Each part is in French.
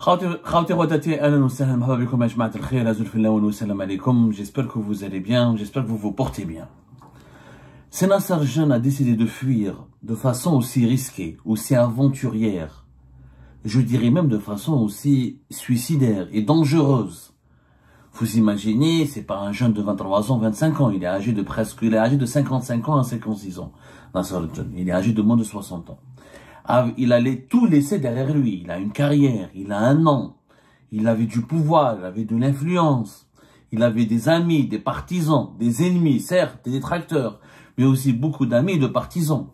Khawti Rodati, ahlan wa sahlan, marhaba bikoum ya jama'at al-khair, azul fillah wa salam alaikum. J'espère que vous allez bien, j'espère que vous vous portez bien. Si Nasser Jeune a décidé de fuir de façon aussi risquée, aussi aventurière, je dirais même de façon aussi suicidaire et dangereuse. Vous imaginez, c'est pas un jeune de 23 ans, 25 ans, il est âgé de 55 ans à 56 ans. Nasser Jeune, il est âgé de moins de 60 ans. Il allait tout laisser derrière lui. Il a une carrière, il a un nom, il avait du pouvoir, il avait de l'influence, il avait des amis, des partisans, des ennemis, certes, des détracteurs, mais aussi beaucoup d'amis et de partisans.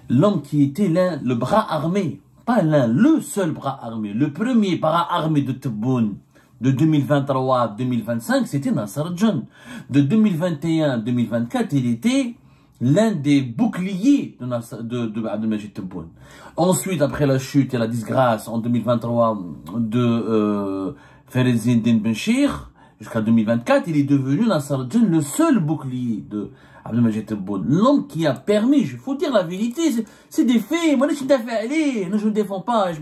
L'homme qui était le bras armé, pas le seul bras armé, le premier bras armé de Tebboune de 2023 à 2025, c'était Nasser Jeune. De 2021 à 2024, il était l'un des boucliers de Abdelmajid Tebboune. Ensuite, après la chute et la disgrâce en 2023 de Ferezdine Benchir, jusqu'à 2024, il est devenu Nasser Jeune le seul bouclier de Abdelmajid Tebboune. L'homme qui a permis, il faut dire la vérité, c'est des faits. Moi, je ne défends pas, je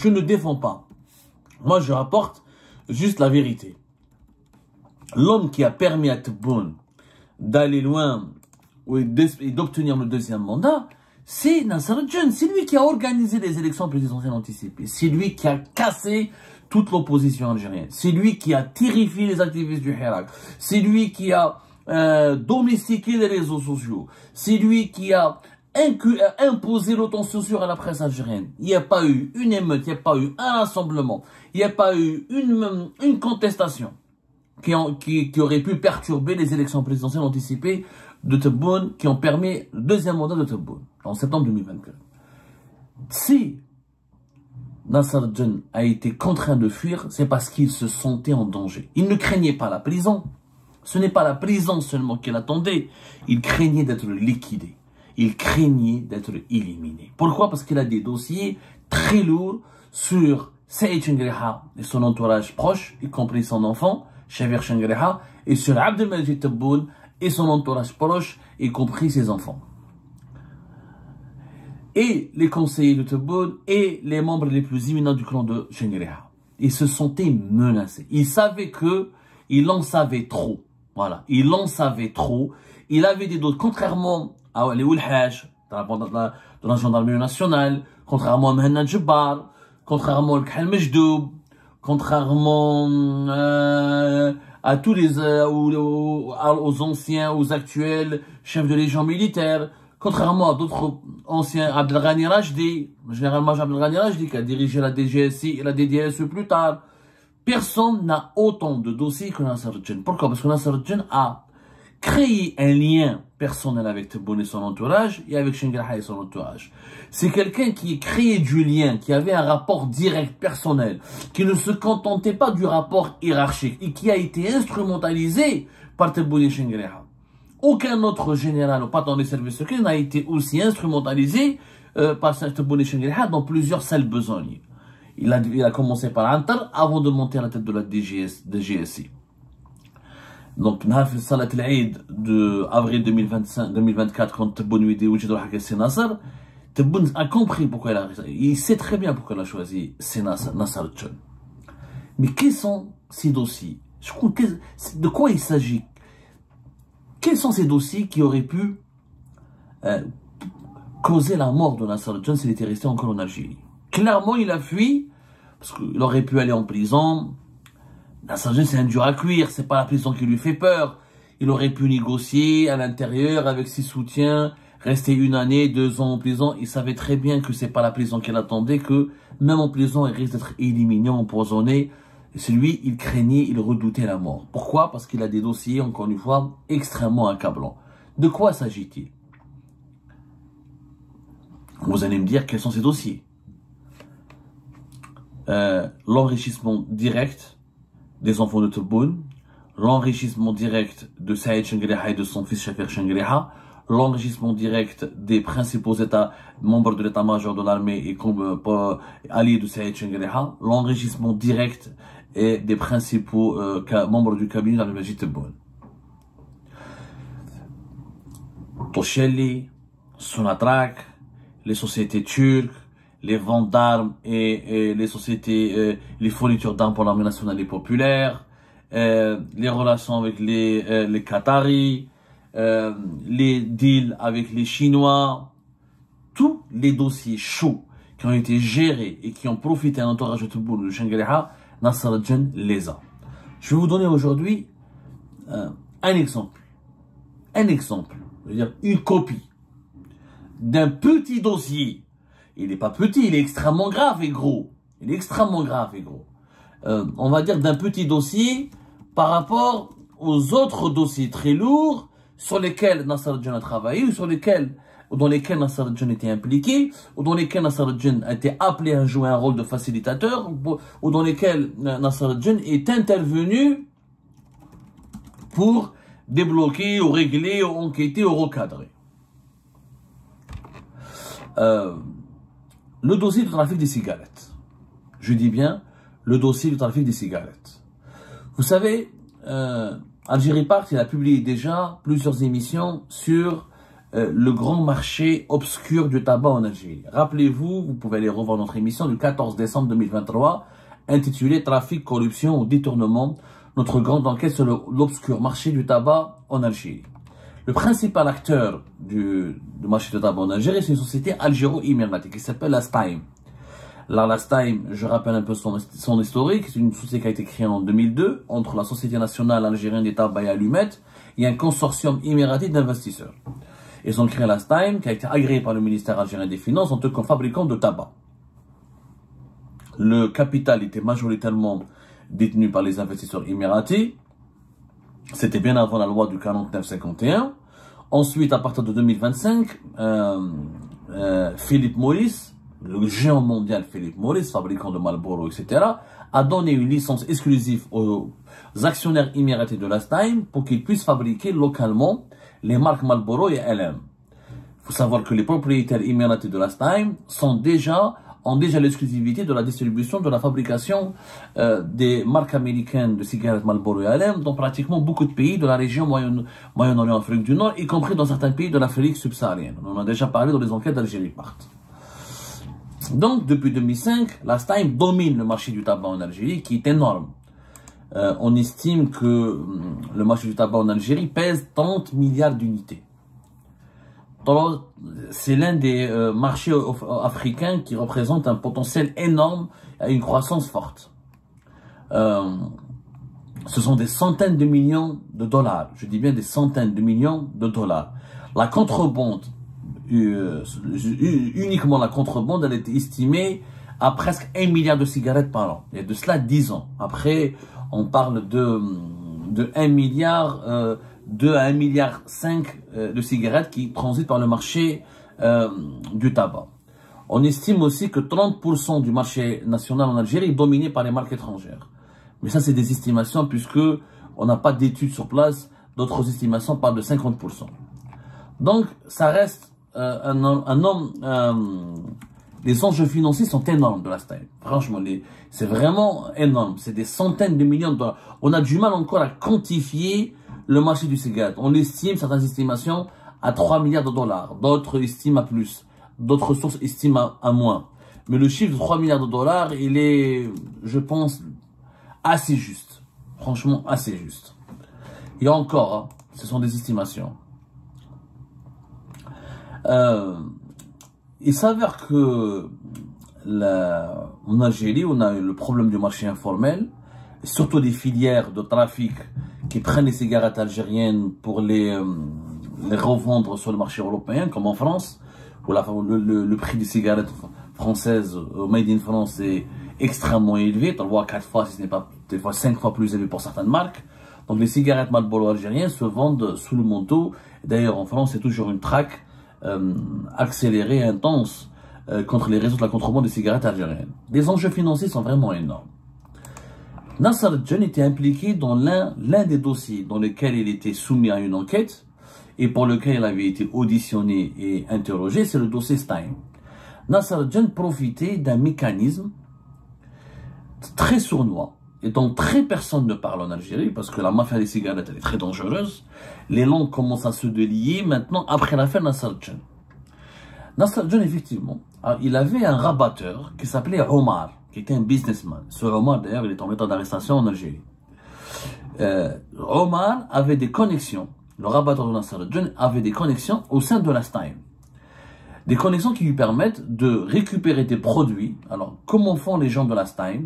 ne défends pas. Moi, je rapporte juste la vérité. L'homme qui a permis à Tebboune d'aller loin et d'obtenir le deuxième mandat, c'est Nasser Jeune. C'est lui qui a organisé les élections présidentielles anticipées. C'est lui qui a cassé toute l'opposition algérienne. C'est lui qui a terrifié les activistes du Hirak. C'est lui qui a domestiqué les réseaux sociaux. C'est lui qui a imposé l'autocensure à la presse algérienne. Il n'y a pas eu une émeute, il n'y a pas eu un rassemblement, il n'y a pas eu une contestation qui aurait pu perturber les élections présidentielles anticipées de Tebboune, qui ont permis le deuxième mandat de Tebboune en septembre 2024. Si Nasser Jeune a été contraint de fuir, c'est parce qu'il se sentait en danger. Il ne craignait pas la prison. Ce n'est pas la prison seulement qu'il attendait. Il craignait d'être liquidé. Il craignait d'être éliminé. Pourquoi? Parce qu'il a des dossiers très lourds sur Saïd Chengreha et son entourage proche, y compris son enfant, Chawir Chengreha, et sur Abdelmajid Tebboune et son entourage proche, y compris ses enfants. Et les conseillers de Tebboune et les membres les plus éminents du clan de Chengreha. Ils se sentaient menacés. Ils savaient il en savait trop. Voilà, il en savait trop. Il avait des doutes, contrairement à les Oulhaj, de la gendarmerie nationale, contrairement à Mehna Djebbar, contrairement à Khal Mejdoub, contrairement à tous aux anciens, aux actuels chefs de légion militaire, contrairement à d'autres anciens, Abdelghani Rajdi, généralement Abdelghani Rajdi, qui a dirigé la DGSI et la DDSE plus tard. Personne n'a autant de dossiers que Nasser Jeune. Pourquoi? Parce que Nasser Jeune a créé un lien personnel avec Tebboune et son entourage et avec Chengreha et son entourage. C'est quelqu'un qui créé du lien, qui avait un rapport direct, personnel, qui ne se contentait pas du rapport hiérarchique et qui a été instrumentalisé par Tebboune et Chengreha. Aucun autre général ou pas dans les services secrets n'a été aussi instrumentalisé par Tebboune et Chengreha dans plusieurs salles besognes. Il a commencé par Antar avant de monter à la tête de la DGSI. Donc, Nahaf Salat al-Eid de avril 2024, quand Tebboune lui dit Oujidou Hakassi Nasser, Tebboune a compris pourquoi il sait très bien pourquoi il a choisi Nasser Jeune. Mais quels sont ces dossiers? De quoi il s'agit? Quels sont ces dossiers qui auraient pu causer la mort de Nasser Jeune s'il était resté encore en Algérie? Clairement, il a fui, parce qu'il aurait pu aller en prison. Nasser Jeune, c'est un dur à cuire, c'est pas la prison qui lui fait peur. Il aurait pu négocier à l'intérieur avec ses soutiens, rester 1 année, 2 ans en prison. Il savait très bien que c'est pas la prison qu'il attendait, que même en prison, il risque d'être éliminé, empoisonné. C'est lui, il craignait, il redoutait la mort. Pourquoi? Parce qu'il a des dossiers, encore une fois, extrêmement accablants. De quoi s'agit-il? Vous allez me dire quels sont ces dossiers. L'enrichissement direct des enfants de Tebboune, l'enrichissement direct de Saïd Chengreha et de son fils Chawir Chengreha, l'enrichissement direct des principaux membres de l'état-major de l'armée et alliés de Saïd Chengreha, l'enrichissement direct des principaux membres du cabinet d'Abdelmajid Tebboune. Toshelli, Sonatrach, les sociétés turques, les ventes d'armes et les sociétés, les fournitures d'armes pour l'armée nationale et populaire, les relations avec les Qataris, les deals avec les Chinois, tous les dossiers chauds qui ont été gérés et qui ont profité à l'entourage de Tebboune de Chengueleha, Nasser al-Djen les a. Je vais vous donner aujourd'hui un exemple, je veux dire une copie d'un petit dossier. Il n'est pas petit, il est extrêmement grave et gros. On va dire d'un petit dossier par rapport aux autres dossiers très lourds sur lesquels Nasser al-Djen a travaillé, ou dans lesquels Nasser al-Djen était impliqué, ou dans lesquels Nasser al-Djen a été appelé à jouer un rôle de facilitateur, ou dans lesquels Nasser al-Djen est intervenu pour débloquer, ou régler, ou enquêter, ou recadrer. Le dossier du trafic des cigarettes. Je dis bien, le dossier du trafic des cigarettes. Vous savez, Algérie Part, il a publié déjà plusieurs émissions sur le grand marché obscur du tabac en Algérie. Rappelez-vous, vous pouvez aller revoir notre émission du 14 décembre 2023, intitulée Trafic, corruption ou détournement, notre grande enquête sur l'obscur marché du tabac en Algérie. Le principal acteur du marché du tabac en Algérie, c'est une société algéro-émiratie qui s'appelle la STAIM. La STAIM, je rappelle un peu son historique, c'est une société qui a été créée en 2002 entre la Société nationale algérienne des tabacs et allumettes et un consortium émirati d'investisseurs. Ils ont créé la STAIM qui a été agréée par le ministère algérien des Finances en tant que fabricant de tabac. Le capital était majoritairement détenu par les investisseurs émiratis. C'était bien avant la loi du 49-51. Ensuite, à partir de 2025, Philip Morris, le géant mondial Philip Morris, fabricant de Marlboro, etc., a donné une licence exclusive aux actionnaires émiratis de la STAIM pour qu'ils puissent fabriquer localement les marques Marlboro et LM. Il faut savoir que les propriétaires émiratis de la STAIM ont déjà l'exclusivité de la distribution, de la fabrication des marques américaines de cigarettes Marlboro et LM dans pratiquement beaucoup de pays de la région Moyen-Orient, Afrique du Nord, y compris dans certains pays de l'Afrique subsaharienne. On en a déjà parlé dans les enquêtes d'Algérie Part. Donc, depuis 2005, la STAIM domine le marché du tabac en Algérie, qui est énorme. On estime que le marché du tabac en Algérie pèse 30 milliards d'unités. C'est l'un des marchés africains qui représente un potentiel énorme et une croissance forte. Ce sont des centaines de millions de dollars. Je dis bien des centaines de millions de dollars. La contrebande, uniquement la contrebande, elle était estimée à presque 1 milliard de cigarettes par an. Il y a de cela 10 ans. Après, on parle de 1 milliard, 2 à 1,5 milliard de cigarettes qui transitent par le marché du tabac. On estime aussi que 30% du marché national en Algérie est dominé par les marques étrangères. Mais ça, c'est des estimations puisque on n'a pas d'études sur place. D'autres estimations parlent de 50%. Donc, ça reste les enjeux financiers sont énormes de la STAIM. Franchement, c'est vraiment énorme. C'est des centaines de millions de dollars. On a du mal encore à quantifier le marché du cigarette. On estime, certaines estimations, à 3 milliards de dollars. D'autres estiment à plus. D'autres sources estiment à moins. Mais le chiffre de 3 milliards de dollars, il est, je pense, assez juste. Franchement, assez juste. Et encore, hein, ce sont des estimations. Il s'avère que en Algérie, on a le problème du marché informel, surtout des filières de trafic qui prennent les cigarettes algériennes pour les revendre sur le marché européen, comme en France, où le prix des cigarettes françaises made in France est extrêmement élevé, on le voit 4 fois, si ce n'est pas des fois 5 fois plus élevé pour certaines marques. Donc les cigarettes Marlboro algériennes se vendent sous le manteau. D'ailleurs, en France, c'est toujours une traque accélérée, intense, contre les réseaux de la contrebande des cigarettes algériennes. Les enjeux financiers sont vraiment énormes. Nasser al-Djen était impliqué dans l'un des dossiers dans lesquels il était soumis à une enquête et pour lequel il avait été auditionné et interrogé, c'est le dossier STAIM. Nasser al-Djen profitait d'un mécanisme très sournois et dont très personne ne parle en Algérie parce que la mafia des cigarettes elle est très dangereuse. Les langues commencent à se délier maintenant après l'affaire Nasser al-Djen. Nasser al-Djen, effectivement, Alors, il avait un rabatteur qui s'appelait Omar, qui était un businessman. Ce Omar, d'ailleurs, il est en état d'arrestation en Algérie. Omar avait des connexions, le rabatteur de Nasser al-Dine avait des connexions au sein de la Stein. Des connexions qui lui permettent de récupérer des produits. Alors, comment font les gens de la Stein?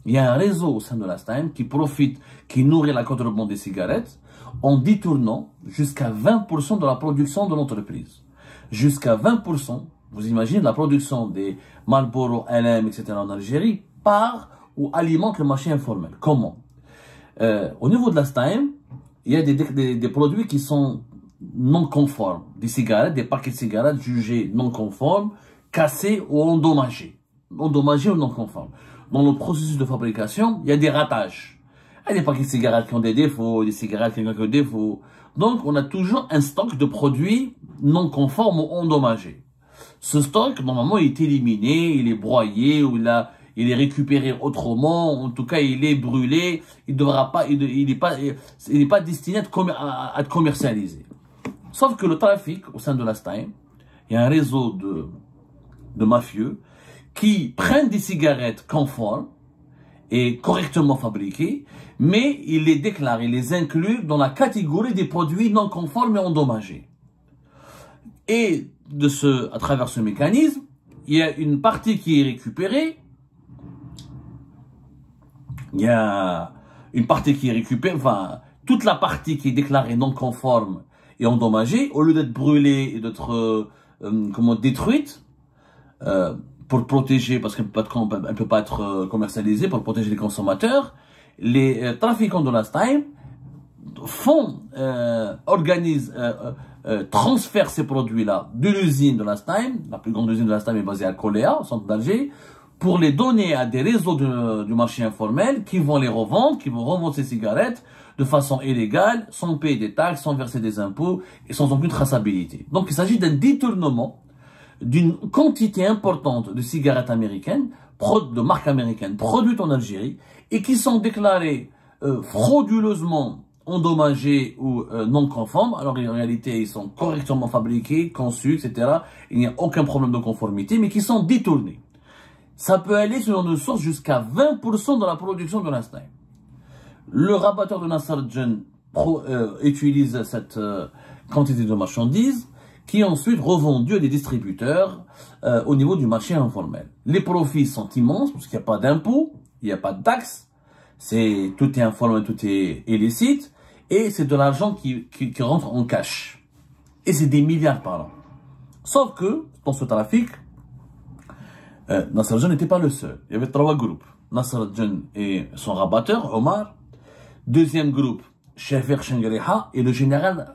Il y a un réseau au sein de la Stein qui profite, qui nourrit la contrebande des cigarettes en détournant jusqu'à 20% de la production de l'entreprise. Jusqu'à 20%, vous imaginez, la production des Marlboro, LM, etc. en Algérie part ou alimente le marché informel. Comment? Au niveau de la Stein, il y a des produits qui sont non conformes. Des cigarettes, des paquets de cigarettes jugés non conformes, cassés ou endommagés. Endommagés ou non conformes. Dans le processus de fabrication, il y a des ratages. Il y a des paquets de cigarettes qui ont des défauts, des cigarettes qui ont des défauts. Donc, on a toujours un stock de produits non conformes ou endommagés. Ce stock, normalement, il est éliminé, il est broyé, ou il est récupéré autrement, en tout cas, il est brûlé, il n'est pas destiné à être commercialisé. Sauf que le trafic, au sein de la Stein, il y a un réseau de mafieux qui prennent des cigarettes conformes et correctement fabriquées, mais ils les déclarent, ils les incluent dans la catégorie des produits non conformes et endommagés. Et à travers ce mécanisme, il y a une partie qui est récupérée. Il y a une partie qui est récupérée, enfin, toute la partie qui est déclarée non conforme et endommagée, au lieu d'être brûlée et d'être détruite, pour protéger, parce qu'elle ne peut pas être commercialisée, pour protéger les consommateurs, les trafiquants de la Stein transfèrent ces produits-là de l'usine de la Stein, la plus grande usine de la Stein est basée à Koléa, au centre d'Alger, pour les donner à des réseaux du marché informel qui vont les revendre, qui vont revendre ces cigarettes de façon illégale, sans payer des taxes, sans verser des impôts et sans aucune traçabilité. Donc il s'agit d'un détournement d'une quantité importante de cigarettes américaines, de marque américaine, produites en Algérie et qui sont déclarées frauduleusement endommagés ou non conformes, alors en réalité ils sont correctement fabriqués, conçus, etc. Il n'y a aucun problème de conformité, mais qui sont détournés. Ça peut aller, selon nos sources, jusqu'à 20% de la production de la Stein. Le rabatteur de Nasser al-Dine utilise cette quantité de marchandises qui est ensuite revendue à des distributeurs au niveau du marché informel. Les profits sont immenses parce qu'il n'y a pas d'impôts, il n'y a pas de taxes, tout est informel, tout est illicite, et c'est de l'argent qui rentre en cash. Et c'est des milliards par an. Sauf que, dans ce trafic, Nasser al-Dine n'était pas le seul. Il y avait 3 groupes. Nasser al-Dine et son rabatteur, Omar. Deuxième groupe, Chafir Chengriha et le général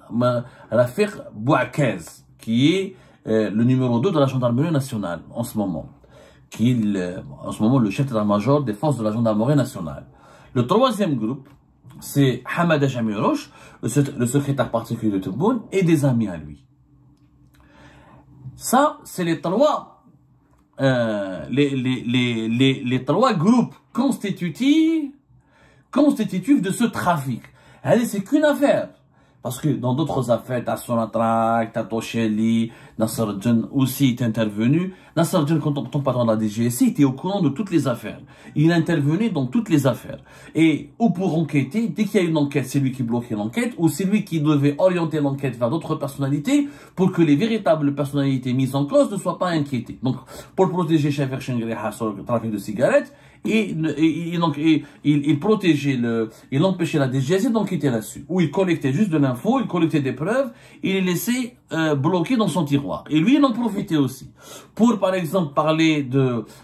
Rafik Bouakaz, qui est le numéro 2 de la gendarmerie nationale en ce moment. Qui est en ce moment le chef d'état-major des forces de la gendarmerie nationale. Le troisième groupe, c'est Hamada Jamirouche, le secrétaire particulier de Tebboune, et des amis à lui. Ça, c'est les trois groupes constitutifs de ce trafic. Allez, c'est qu'une affaire. Parce que dans d'autres affaires, t'as Sonatrach, t'as Tosheli, Nasser al-Dine aussi est intervenu. Nasser al-Dine, quand on patron de la DGSI, était au courant de toutes les affaires. Il intervenait dans toutes les affaires. Et, ou pour enquêter, dès qu'il y a une enquête, c'est lui qui bloquait l'enquête, ou c'est lui qui devait orienter l'enquête vers d'autres personnalités pour que les véritables personnalités mises en cause ne soient pas inquiétées. Donc, pour protéger Chafir Chengriha sur le trafic de cigarettes, il protégeait il empêchait la DGSI d'enquêter là-dessus. Ou il collectait juste de l'info, il collectait des preuves, il les laissait bloqués dans son tiroir. Et lui, il en profitait aussi. Pour, par exemple, parler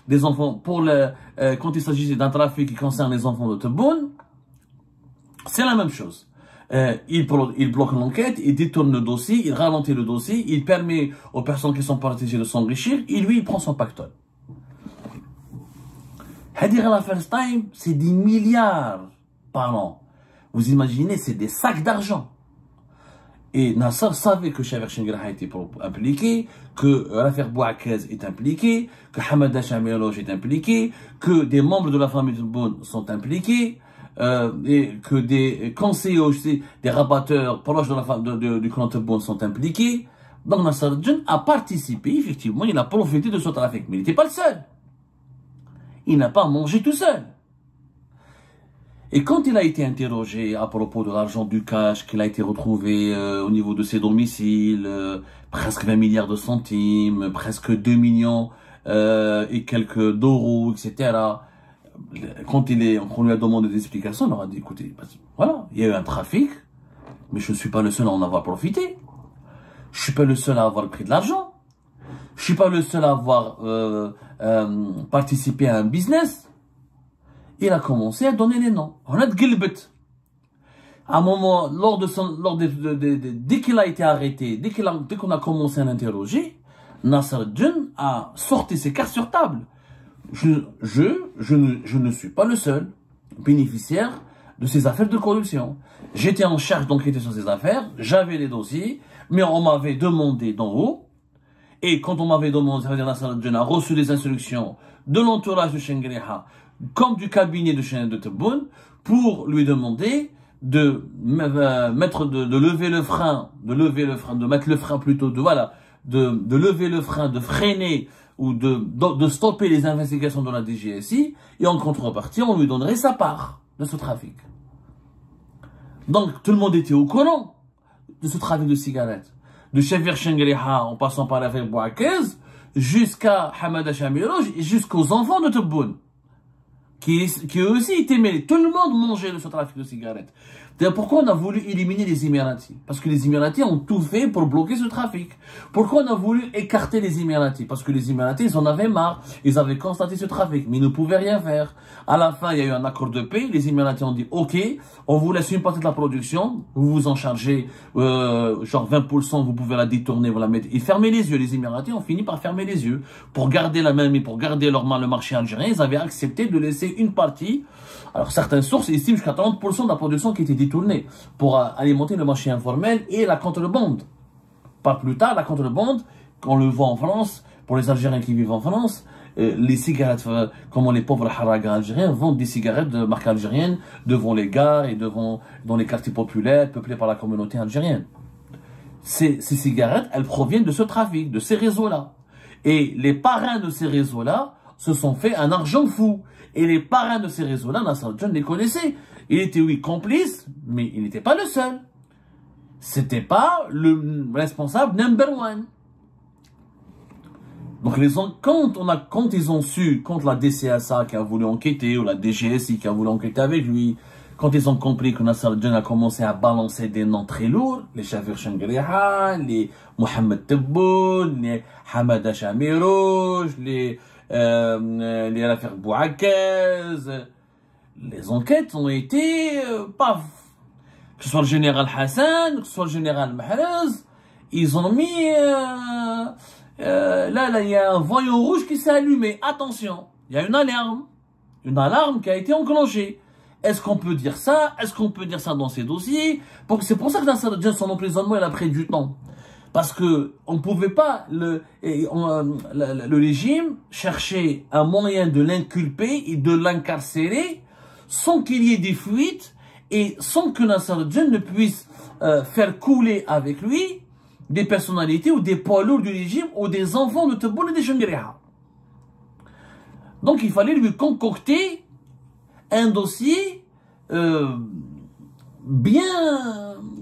des enfants, quand il s'agissait d'un trafic qui concerne les enfants de Tebboune, c'est la même chose. Il bloque l'enquête, il détourne le dossier, il ralentit le dossier, il permet aux personnes qui sont protégées de s'enrichir, et lui, il prend son pactole. Hadir l'affaire Stein, c'est des milliards par an. Vous imaginez, c'est des sacs d'argent. Et Nasser savait que Chafir Chengriha était impliqué, que l'affaire Bouakaz est impliquée, que Hamada Jamirouche est impliqué, que des membres de la famille de Tebboune sont impliqués, et que des conseillers aussi, des rabatteurs proches du clan Tebboune sont impliqués. Donc Nasser al-Din a participé, effectivement, il a profité de ce trafic. Mais il n'était pas le seul. Il n'a pas mangé tout seul. Et quand il a été interrogé à propos de l'argent du cash qu'il a été retrouvé au niveau de ses domiciles, presque 20 milliards de centimes, presque 2 millions et quelques d'euros, etc. Quand on lui a demandé des explications, on leur a dit, écoutez, voilà, il y a eu un trafic, mais je ne suis pas le seul à en avoir profité. Je ne suis pas le seul à avoir pris de l'argent. Je ne suis pas le seul à avoir participé à un business. Il a commencé à donner les noms. On a de Gilbert. À un moment, dès qu'il a été arrêté, dès qu'on a commencé à l'interroger, Nasser al-Din a sorti ses cartes sur table. Je ne suis pas le seul bénéficiaire de ces affaires de corruption. J'étais en charge d'enquêter sur ces affaires, j'avais les dossiers, mais on m'avait demandé d'en haut, et quand on m'avait demandé, c'est-à-dire Nasser al-Din a reçu des instructions de l'entourage de Shengriha, comme du cabinet de Cheikh de Tebboune, pour lui demander de lever le frein, de lever le frein, de freiner ou de stopper les investigations de la DGSI, et en contrepartie, on lui donnerait sa part de ce trafic. Donc, tout le monde était au courant de ce trafic de cigarettes. De Chafir Shengriha, en passant par l'affaire Bouakez, jusqu'à Hamada Chamirouj, et jusqu'aux enfants de Tebboune, qui eux aussi étaient mêlés. Tout le monde mangeait de ce trafic de cigarettes. D'ailleurs, pourquoi on a voulu éliminer les Émiratis? Parce que les Émiratis ont tout fait pour bloquer ce trafic. Pourquoi on a voulu écarter les Émiratis? Parce que les Émiratis, ils en avaient marre. Ils avaient constaté ce trafic, mais ils ne pouvaient rien faire. À la fin, il y a eu un accord de paix. Les Émiratis ont dit, OK, on vous laisse une partie de la production. Vous vous en chargez, genre 20%, vous pouvez la détourner, vous la mettez. Et fermez les yeux. Les Émiratis ont fini par fermer les yeux. Pour garder la même, et pour garder le marché algérien, ils avaient accepté de laisser une partie. Alors, certaines sources estiment jusqu'à 30% de la production qui était détournée pour alimenter le marché informel et la contrebande. Pas plus tard, la contrebande, qu'on le voit en France, pour les Algériens qui vivent en France, les cigarettes, comment les pauvres haragas algériens vendent des cigarettes de marque algérienne devant les gares et dans les quartiers populaires peuplés par la communauté algérienne. Ces cigarettes, elles proviennent de ce trafic, de ces réseaux-là. Et les parrains de ces réseaux-là se sont fait un argent fou. Et les parrains de ces réseaux-là, Nasser al-Din les connaissait. Il était, oui, complice, mais il n'était pas le seul. C'était pas le responsable number one. Donc, quand ils ont su, quand la DCSA qui a voulu enquêter, ou la DGSI qui a voulu enquêter avec lui, quand ils ont compris que Nasser al-Din a commencé à balancer des noms très lourds, les Chafir Shengriha, les Mohamed Tebboune, les Hamada Chamirouj, les affaires Bouakez, les enquêtes ont été paf. Que ce soit le général Hassan, que ce soit le général Mahrez, ils ont mis là il y a un voyant rouge qui s'est allumé. Attention, il y a une alarme qui a été enclenchée. Est-ce qu'on peut dire ça? Est-ce qu'on peut dire ça dans ces dossiers? C'est pour ça que Nasser al-Din, son emprisonnement, il a pris du temps. Parce que on ne pouvait pas, le régime cherchait un moyen de l'inculper et de l'incarcérer sans qu'il y ait des fuites et sans que Nasser al-Din ne puisse faire couler avec lui des personnalités ou des poids lourds du régime ou des enfants de Tebboune et des Shengriha. Donc il fallait lui concocter un dossier bien,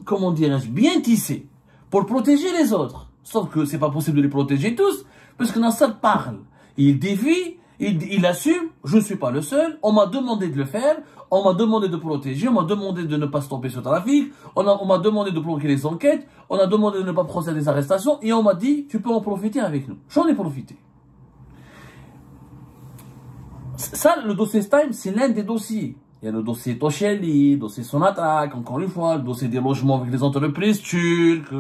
comment dirais-je, bien tissé, pour protéger les autres. Sauf que c'est pas possible de les protéger tous, parce que Nasser parle. Il défie, il assume, je ne suis pas le seul, on m'a demandé de le faire, on m'a demandé de protéger, on m'a demandé de ne pas stopper ce trafic, on m'a demandé de bloquer les enquêtes, on a demandé de ne pas procéder à des arrestations, et on m'a dit, tu peux en profiter avec nous. J'en ai profité. Ça, le dossier Time, c'est l'un des dossiers. Il y a le dossier Tosheli, le dossier Sonatrach, encore une fois, le dossier des logements avec les entreprises turques,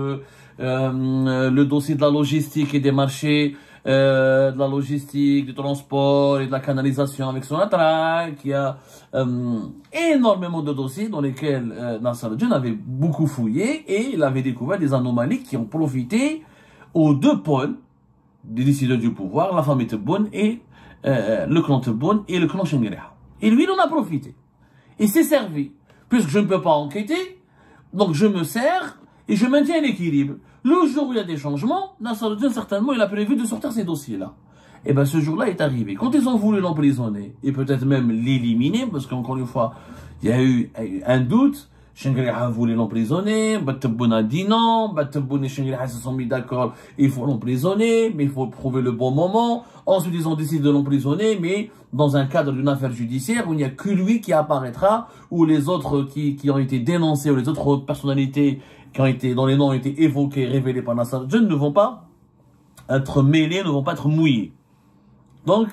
le dossier de la logistique et des marchés, de la logistique, du transport et de la canalisation avec Sonatrach. Il y a énormément de dossiers dans lesquels Nasser al-Din avait beaucoup fouillé et il avait découvert des anomalies qui ont profité aux deux pôles des décideurs du pouvoir, la famille Tebboune et le clan Tebboune et le clan Shengriha. Et lui, il en a profité. Il s'est servi. Puisque je ne peux pas enquêter, donc je me sers et je maintiens l'équilibre. Le jour où il y a des changements, Nasser al-Din, certainement, il a prévu de sortir ces dossiers-là. Et bien, ce jour-là est arrivé. Quand ils ont voulu l'emprisonner, et peut-être même l'éliminer, parce qu'encore une fois, il y a eu un doute, Chengrih a voulu l'emprisonner, Battebboune a dit non, Battebboune et Chengrih se sont mis d'accord, il faut l'emprisonner, mais il faut trouver le bon moment. Ensuite, ils ont décidé de l'emprisonner, mais dans un cadre d'une affaire judiciaire où il n'y a que lui qui apparaîtra, où les autres qui ont été dénoncés, ou les autres personnalités dont les noms ont été évoqués, révélés par Nasser al-Din, ne vont pas être mêlés, ne vont pas être mouillés. Donc,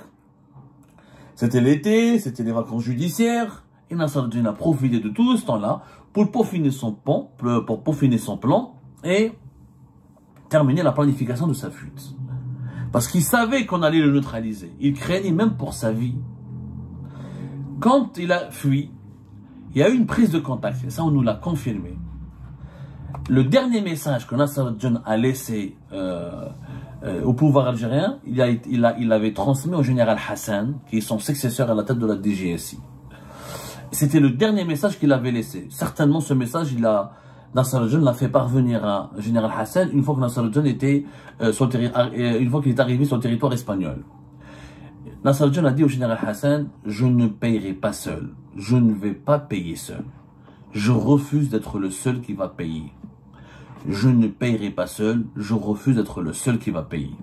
c'était l'été, c'était les vacances judiciaires, et Nasser al-Din a profité de tout ce temps-là pour peaufiner son plan et terminer la planification de sa fuite. Parce qu'il savait qu'on allait le neutraliser. Il craignait même pour sa vie. Quand il a fui, il y a eu une prise de contact, et ça on nous l'a confirmé. Le dernier message que Nasser al-Din a laissé au pouvoir algérien, il l'avait transmis au général Hassan, qui est son successeur à la tête de la DGSI. C'était le dernier message qu'il avait laissé. Certainement, ce message, Nasser al-Din l'a fait parvenir à général Hassan une fois que Nasser al-Din était une fois qu'il est arrivé sur le territoire espagnol. Nasser al-Din a dit au général Hassan, je ne payerai pas seul. Je ne vais pas payer seul. Je refuse d'être le seul qui va payer. Je ne payerai pas seul. Je refuse d'être le seul qui va payer.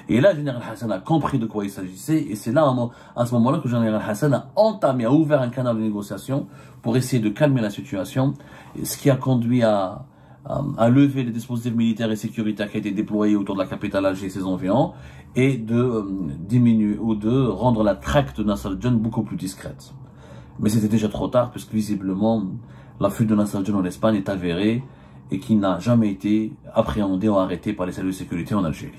Et là, le général Hassan a compris de quoi il s'agissait. Et c'est là, à ce moment-là, que le général Hassan a ouvert un canal de négociation pour essayer de calmer la situation. Ce qui a conduit à lever les dispositifs militaires et sécuritaires qui ont été déployés autour de la capitale Alger et ses environs. Et de diminuer ou de rendre la traque de Nasser al-Din beaucoup plus discrète. Mais c'était déjà trop tard, puisque visiblement, la fuite de Nasser al-Din en Espagne est avérée et qui n'a jamais été appréhendée ou arrêtée par les services de sécurité en Algérie.